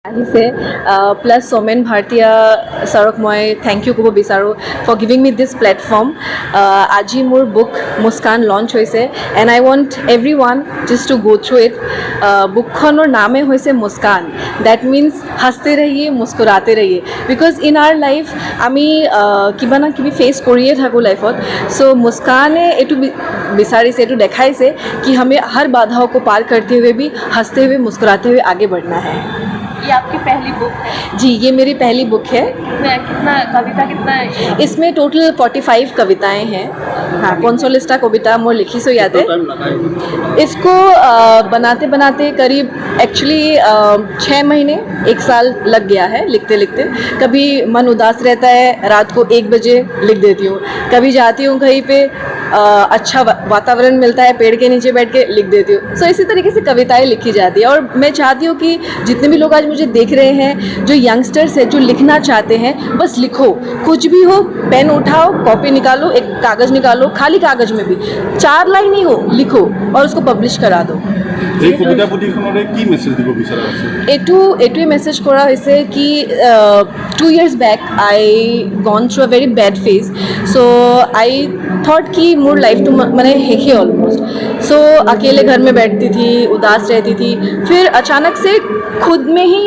আহিছে প্লাছ সৌমেন ভাৰতীয়া ছাৰক মই থেংক ইউ ক'ব বিচাৰোঁ for giving me this platform আজি মোৰ বুক মুস্কান লঞ্চ হৈছে and I want everyone just to go' through it বুকখনৰ নামেই হৈছে মুস্কান ডেট মিনছ হাঁচতে ৰহিয়ে মুস্কুৰাতে ৰহিয়ে বিকজ ইন আৱাৰ লাইফ আমি কিবা না কিবি ফেচ কৰিয়ে থাকোঁ লাইফত চ' মুস্কানে এইটো বিচাৰিছে এইটো দেখাইছে कि हमें हर बाधाओं को पार करते हुए भी हंसते हुए मुस्कुराते हुए आगे बढ़ना है। ये आपकी पहली बुक है? जी ये मेरी पहली बुक है। कितना कविता कितना है इसमें टोटल 45 कविताएं हैं। हाँ 45टा कविता मोर लिखी सो याद है। इसको बनाते बनाते करीब एक्चुअली 6 महीने 1 साल लग गया है लिखते लिखते। कभी मन उदास रहता है रात को 1 बजे लिख देती हूँ, कभी जाती हूँ कहीं पे अच्छा वातावरण मिलता है पेड़ के नीचे बैठ के लिख देती हूँ। सो इसी तरीके से कविताएं लिखी जाती है और मैं चाहती हूँ कि जितने भी लोग आज मुझे देख रहे हैं जो यंगस्टर्स हैं जो लिखना चाहते हैं बस लिखो, कुछ भी हो पेन उठाओ कॉपी निकालो एक कागज़ निकालो खाली कागज़ में भी 4 लाइन ही हो लिखो और उसको पब्लिश करा दो। এইটোৱে মেছেজ কৰা হৈছে कि 2 years back I gone through a very bad phase, so I thought कि मोर लाइफ तो मैंने हेखी ऑलमोस्ट। सो अकेले घर में बैठती थी उदास रहती थी, फिर अचानक से खुद में ही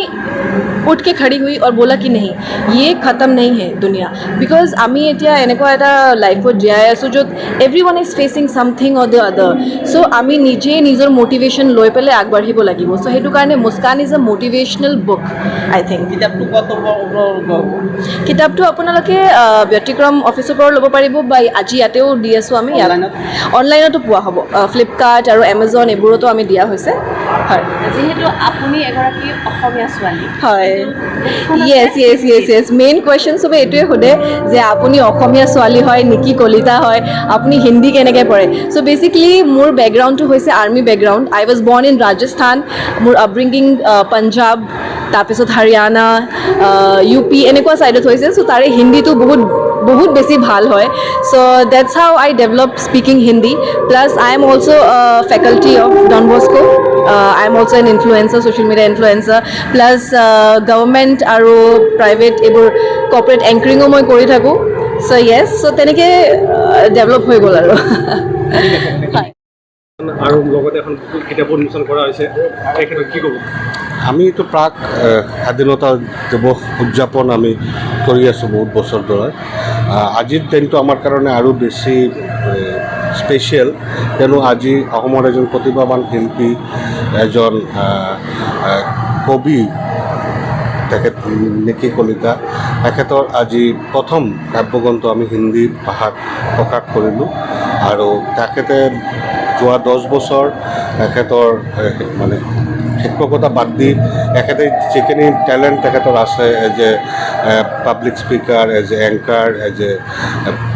उठ के खड़ी हुई और बोला कि नहीं ये ख़त्म नहीं है दुनिया बिकॉज आमी एटिया এনেকুৱা এটা লাইফত জীয়াই আছোঁ য'ত everyone is fetching something or the other so' আমি নিজে নিজৰ মটিভেশ্যন লৈ পেলাই আগবাঢ়িব লাগিব চ' সেইটো কাৰণে Muskaan is a motivational book I think. কিতাপটো আপোনালোকে ব্যতিক্ৰম অফিচৰ পৰা ল'ব পাৰিব বা আজি ইয়াতেও দি আছোঁ আমি অনলাইনতো পোৱা হ'ব ফ্লিপকাৰ্ট আৰু এমাজন এইবোৰতো আমি দিয়া হৈছে হয়। যিহেতু আপুনি এগৰাকী অসমীয়া ছোৱালী হয় য়েছ মেইন কুৱেশ্যন চবে এইটোৱে সোধে যে আপুনি অসমীয়া ছোৱালী হয় নিকি কলিতা হয় আপুনি হিন্দী কেনেকৈ পঢ়ে চ' বেচিকেলি মোৰ বেকগ্ৰাউণ্ডটো হৈছে আৰ্মি বেকগ্ৰাউণ্ড আই ৱাজ বৰ্ণ ইন ৰাজস্থান মোৰ আপব্ৰিংগিং পাঞ্জাৱ তাৰপিছত হাৰিয়ানা UP এনেকুৱা ছাইডত হৈছে চ' তাৰে হিন্দীটো বহুত বেছি ভাল হয় so' that's how I develop speaking Hindi plus I am also' faculty of Don Bosco I am also an influencer, social media influencer, plus government আৰু private এইবোৰ corporate anchoring মই কৰি থাকোঁ so yes so তেনেকৈ ডেভেলপ হৈ গ'ল আৰু আৰু লগতে এখন কিতাপ উন্মোচন কৰা হৈছে এই ক্ষেত্ৰত কি ক'ব? আমিতো প্ৰাক স্বাধীনতা দিৱস উদযাপন আমি কৰি আছোঁ বহুত বছৰ ধৰে আজিৰ দিনটো আমাৰ কাৰণে আৰু বেছি স্পেচিয়েল কিয়নো আজি অসমৰ এজন প্ৰতিভাৱান শিল্পী এজন কবি তেখেত নিকি কলিতা তেখেতৰ আজি প্ৰথম কাব্যগ্ৰন্থ আমি হিন্দী ভাষাত প্ৰকাশ কৰিলোঁ আৰু তেখেতে যোৱা 10 বছৰ তেখেতৰ মানে শিক্ষকতা বাদ দি তেখেতে যিখিনি টেলেণ্ট তেখেতৰ আছে as a public speaker as a anchor as a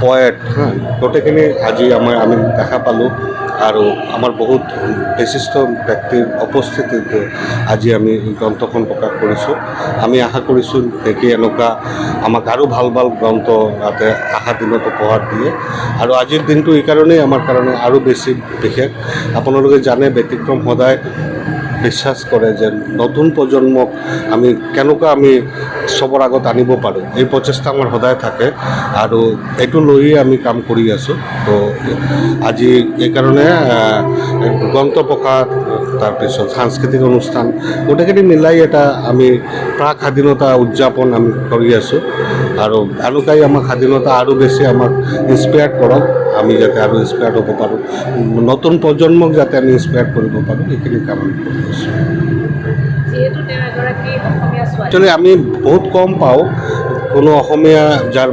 poet গোটেইখিনি আজি আমি দেখা পালোঁ আৰু আমাৰ বহুত বিশিষ্ট ব্যক্তিৰ উপস্থিতিতে আজি আমি গ্ৰন্থখন প্ৰকাশ কৰিছোঁ। আমি আশা কৰিছোঁ দেখি এনেকুৱা আমাক আৰু ভাল গ্ৰন্থ যাতে অহা দিনত উপহাৰ দিয়ে আৰু আজিৰ দিনটো এইকাৰণেই আমাৰ কাৰণে আৰু বেছি বিশেষ। আপোনালোকে জানে ব্যতিক্ৰম সদায় বিশ্বাস কৰে যে নতুন প্ৰজন্মক আমি কেনেকুৱা আমি চবৰ আগত আনিব পাৰোঁ এই প্ৰচেষ্টা আমাৰ সদায় থাকে আৰু এইটো লৈয়ে আমি কাম কৰি আছোঁ। তো আজি এইকাৰণে গ্ৰন্থ প্ৰকাশ তাৰপিছত সাংস্কৃতিক অনুষ্ঠান গোটেইখিনি মিলাই এটা আমি প্ৰাক স্বাধীনতা উদযাপন আমি কৰি আছোঁ আৰু এনেকুৱাই আমাক স্বাধীনতা আৰু বেছি আমাক ইনস্পায়াৰ কৰক আমি যাতে আৰু ইনস্পায়াৰ্ড হ'ব পাৰোঁ নতুন প্ৰজন্মক যাতে আমি ইনস্পায়াৰ কৰিব পাৰোঁ এইখিনি কাম আমি কৰি আছোঁ। একচুৱেলি আমি বহুত কম পাওঁ কোনো অসমীয়া যাৰ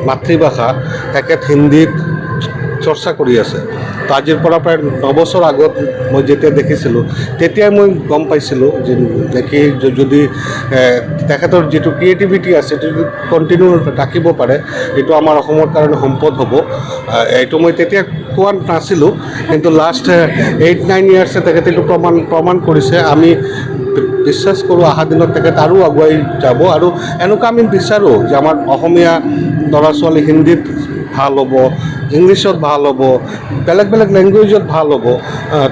মাতৃভাষা তেখেত হিন্দীত চৰ্চা কৰি আছে তো আজিৰ পৰা প্ৰায় 9 বছৰ আগত মই যেতিয়া দেখিছিলোঁ তেতিয়াই মই গম পাইছিলোঁ যে দেখি যদি তেখেতৰ যিটো ক্ৰিয়েটিভিটি আছে সেইটো কণ্টিনিউ ৰাখিব পাৰে এইটো আমাৰ অসমৰ কাৰণে সম্পদ হ'ব এইটো মই তেতিয়া কোৱা নাছিলোঁ কিন্তু লাষ্ট 8-9 ইয়াৰ্ছে তেখেতে এইটো প্ৰমাণ কৰিছে। আমি বিশ্বাস কৰোঁ অহা দিনত তেখেত আৰু আগুৱাই যাব আৰু এনেকুৱা আমি বিচাৰোঁ যে আমাৰ অসমীয়া ল'ৰা ছোৱালী হিন্দীত ভাল হ'ব ইংলিছত ভাল হ'ব, বেলেগ বেলেগ লেংগুৱেজত ভাল হ'ব।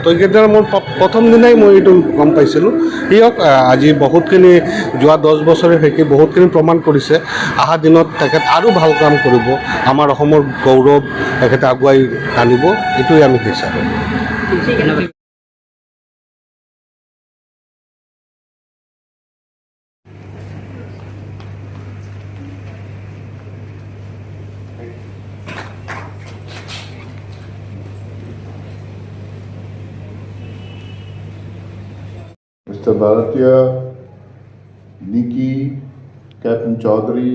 তো এইকেইটা মোৰ প্ৰথম দিনাই মই এইটো গম পাইছিলোঁ। সিহঁক আজি বহুতখিনি যোৱা 10 বছৰে শিকি বহুতখিনি প্ৰমাণ কৰিছে। অহা দিনত তেখেত আৰু ভাল কাম কৰিব, আমাৰ অসমৰ গৌৰৱ তেখেতে আগুৱাই আনিব, এইটোৱে আমি বিচাৰোঁ। Mr. Bharatiya, Nikki, Captain Chaudhary,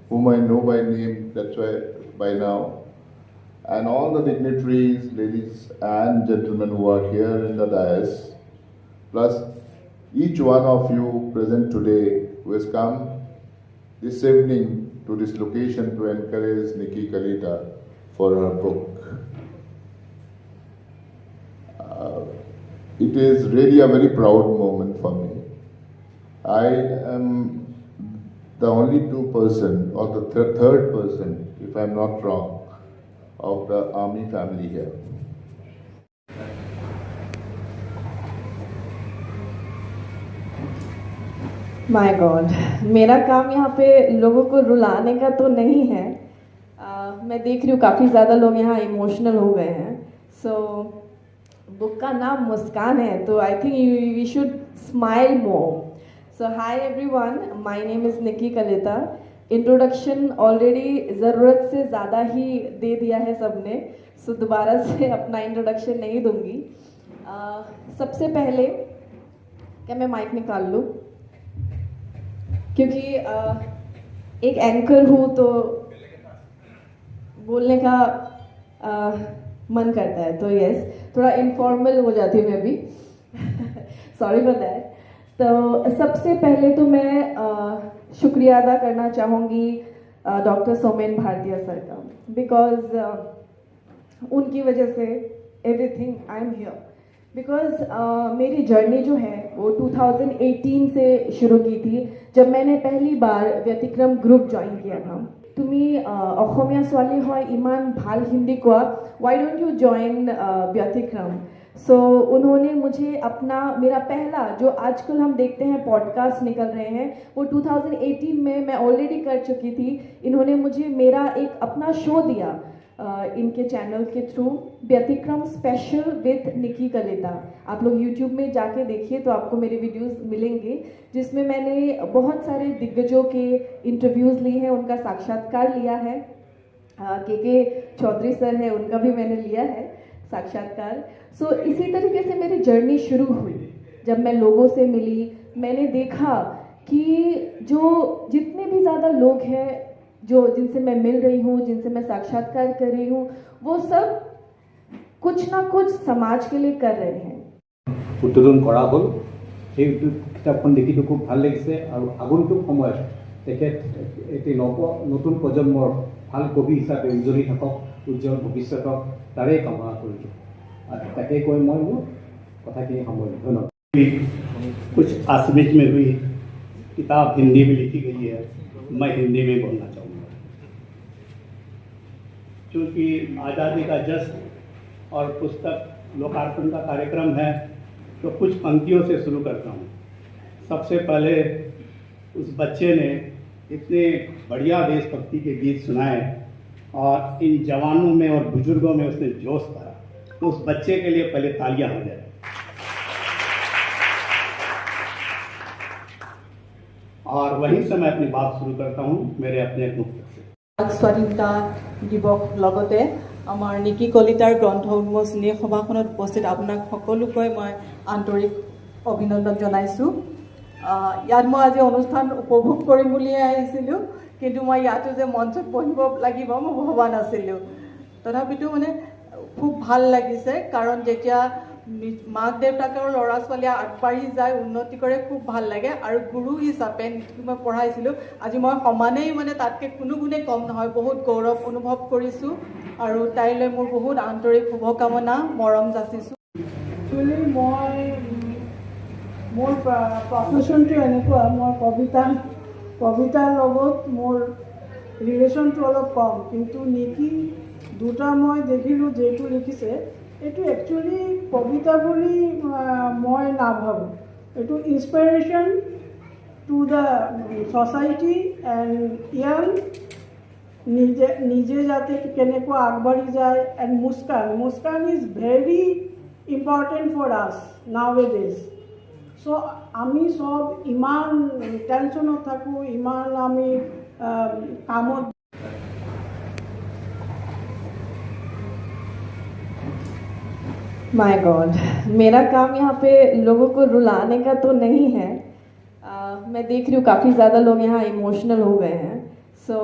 whom I know by name, that's why by now, and all the dignitaries, ladies and gentlemen who are here in the dais, plus each one of you present today who has come this evening to this location to encourage Nikki Kalita for her book. It is really a very proud moment for me. I am the only person or the third person, if I am not wrong, of the army family here. My God, मेरा काम यहाँ पे लोगों को रुलाने का तो नहीं है। मैं देख रही हूँ काफ़ी ज़्यादा लोग यहाँ इमोशनल हो गए हैं। सो बुक का नाम मुस्कान है, तो I think we should smile more. So hi everyone, my name is Niki Kalita. Introduction already ज़रूरत से ज़्यादा ही दे दिया है सबने, सो दोबारा से अपना इंट्रोडक्शन नहीं दूंगी। सबसे पहले क्या मैं माइक निकाल लूँ, क्योंकि एक एंकर हूँ तो बोलने का मन करता है, तो यस थोड़ा इनफॉर्मल हो जाती हूँ मैं भी। Sorry for that. तो सबसे पहले तो मैं शुक्रिया अदा करना चाहूँगी डॉक्टर सोमेन भारतीय सर का, बिकॉज उनकी वजह से everything I am here. Because मेरी जर्नी जो है वो 2018 से शुरू की थी, जब मैंने पहली बार व्यतिक्रम ग्रुप ज्वाइन किया था। তুমি অসমীয়া ছোৱালী হয়, ইমান ভাল हिंदी কোৱা, वाई डोंट यू ज्वाइन व्यतिक्रम। सो उन्होंने मुझे अपना मेरा पहला जो आजकल हम देखते हैं पॉडकास्ट निकल रहे हैं, वो 2018 में मैं ऑलरेडी कर चुकी थी। इन्होंने मुझे मेरा एक अपना शो दिया इनके चैनल के through, Byatikram special with Niki Kalita. आप लोग यूट्यूब में जाके देखिए तो आपको मेरे वीडियोस मिलेंगे, जिसमें मैंने बहुत सारे दिग्गजों के इंटरव्यूज़ लिए हैं, उनका साक्षात्कार लिया है। के चौधरी सर है, उनका भी मैंने लिया है साक्षात्कार। सो इसी तरीके से मेरी जर्नी शुरू हुई। जब मैं लोगों से मिली, मैंने देखा कि जो जितने भी ज़्यादा लोग हैं जो जिनसे मैं मिल रही हूँ, जिनसे मैं साक्षात्कार कर रही हूँ, वो सब कुछ ना कुछ समाज के लिए कर रहे हैं। উদ্বোধন কৰা হ'ল। সেই কিতাপখন দেখি খুব ভাল লাগিছে, আৰু আগন্তুক সময়ত তেখেত এটি নতুন প্ৰজন্মৰ ভাল কবি হিচাপে উজ্জ্বলি থাকক, উজ্জ্বল ভৱিষ্যতক তাৰেই কামনা কৰিছোঁ। আৰু তাকে কৈ মই মোৰ কথাখিনি সামৰিলোঁ। ধন্যবাদ। कुछ आसमिज में हुई किताब हिंदी में लिखी गई है, मैं हिंदी में बोलना चाहूँगा। क्योंकि आज़ादी का जश्न और पुस्तक लोकार्पण का कार्यक्रम है, तो कुछ पंक्तियों से शुरू करता हूँ। सबसे पहले उस बच्चे ने इतने बढ़िया देशभक्ति के गीत सुनाए और इन जवानों में और बुजुर्गों में उसने जोश भरा, तो उस बच्चे के लिए पहले तालियां हो जाए। और वहीं से मैं अपनी बात शुरू करता हूँ मेरे अपने एक मुक्त से। স্বাধীনতা দিৱস লগতে আমাৰ নিকি কলিতাৰ গ্ৰন্থ উন্মোচনী সভাখনত উপস্থিত আপোনাক সকলোকৈ মই আন্তৰিক অভিনন্দন জনাইছোঁ। ইয়াত মই আজি অনুষ্ঠান উপভোগ কৰিম বুলিয়ে আহিছিলোঁ, কিন্তু মই ইয়াতো যে মঞ্চত বহিব লাগিব মই ভবা নাছিলোঁ। তথাপিতো মানে খুব ভাল লাগিছে, কাৰণ যেতিয়া মাক দেউতাকৰ ল'ৰা ছোৱালীয়ে আগবাঢ়ি যায়, উন্নতি কৰে, খুব ভাল লাগে। আৰু গুৰু হিচাপে মই পঢ়াইছিলোঁ, আজি মই সমানেই মানে তাতকৈ কোনো গুণেই কম নহয়, বহুত গৌৰৱ অনুভৱ কৰিছোঁ। আৰু তাইলৈ মোৰ বহুত আন্তৰিক শুভকামনা, মৰম যাচিছোঁ। একচুৱেলি মই মোৰ প্ৰফেশ্যনটো এনেকুৱা, মই কবিতাৰ লগত মোৰ ৰিলেশ্যনটো অলপ কম, কিন্তু নিকি দুটা মই দেখিলোঁ যিটো লিখিছে এইটো একচুৱেলি কবিতা বুলি মই নাভাবোঁ, এইটো inspiration to the society and young নিজে যাতে কেনেকুৱা আগবাঢ়ি যায়। And Muskan is very important for us now A days. চ' আমি চব ইমান টেনশ্যনত থাকোঁ, ইমান আমি কামত। माय गॉड, मेरा काम यहाँ पे लोगों को रुलाने का तो नहीं है। मैं देख रही हूँ काफ़ी ज़्यादा लोग यहाँ इमोशनल हो गए हैं। सो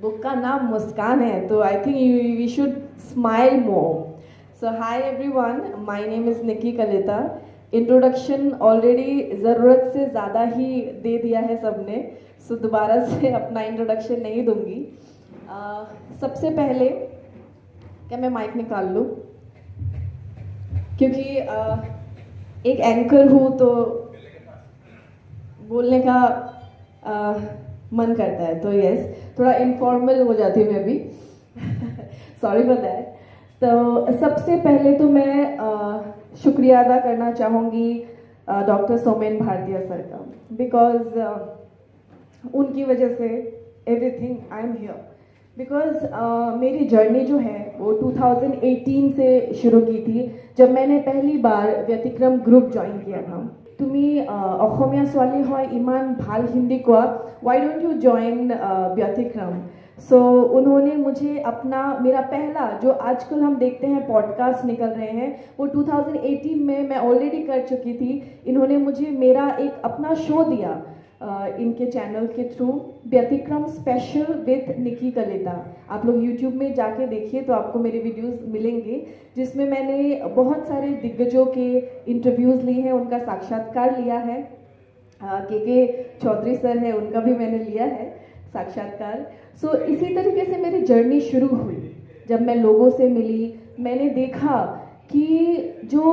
बुक का नाम मुस्कान है, तो I think we should smile more. So hi everyone, my name is Niki Kalita. Introduction already ज़रूरत से ज़्यादा ही दे दिया है सबने, सो दोबारा से अपना इंट्रोडक्शन नहीं दूंगी। सबसे पहले क्या मैं माइक निकाल लूँ, क्योंकि एक एंकर हूँ तो बोलने का मन करता है, तो यस थोड़ा इनफॉर्मल हो जाती हूँ मैं भी। Sorry for that. तो सबसे पहले तो मैं शुक्रिया अदा करना चाहूँगी डॉक्टर सोमेन भाटिया सर का, बिकॉज उनकी वजह से everything I am here. Because मेरी जर्नी जो है वो 2018 से शुरू की थी, जब मैंने पहली बार व्यतिक्रम ग्रुप ज्वाइन किया था। तुम्ही অসমীয়া ছোৱালী হয়, ইমান ভাল হিন্दी কোৱা, वाई डोंट यू ज्वाइन व्यतिक्रम। सो उन्होंने मुझे अपना मेरा पहला जो आजकल हम देखते हैं पॉडकास्ट निकल रहे हैं, वो 2018 में मैं ऑलरेडी कर चुकी थी। इन्होंने मुझे मेरा एक अपना शो दिया इनके चैनल के through, Byatikram special with Niki Kalita. आप लोग यूट्यूब में जाके देखिए तो आपको मेरे वीडियोस मिलेंगे, जिसमें मैंने बहुत सारे दिग्गजों के इंटरव्यूज़ लिए हैं, उनका साक्षात्कार लिया है। के चौधरी सर है, उनका भी मैंने लिया है साक्षात्कार। सो इसी तरीके से मेरी जर्नी शुरू हुई। जब मैं लोगों से मिली, मैंने देखा कि जो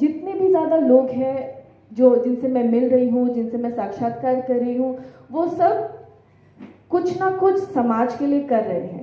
जितने भी ज़्यादा लोग हैं जो जिनसे मैं मिल रही हूँ, जिनसे मैं साक्षात्कार कर रही हूँ, वो सब कुछ ना कुछ समाज के लिए कर रहे हैं।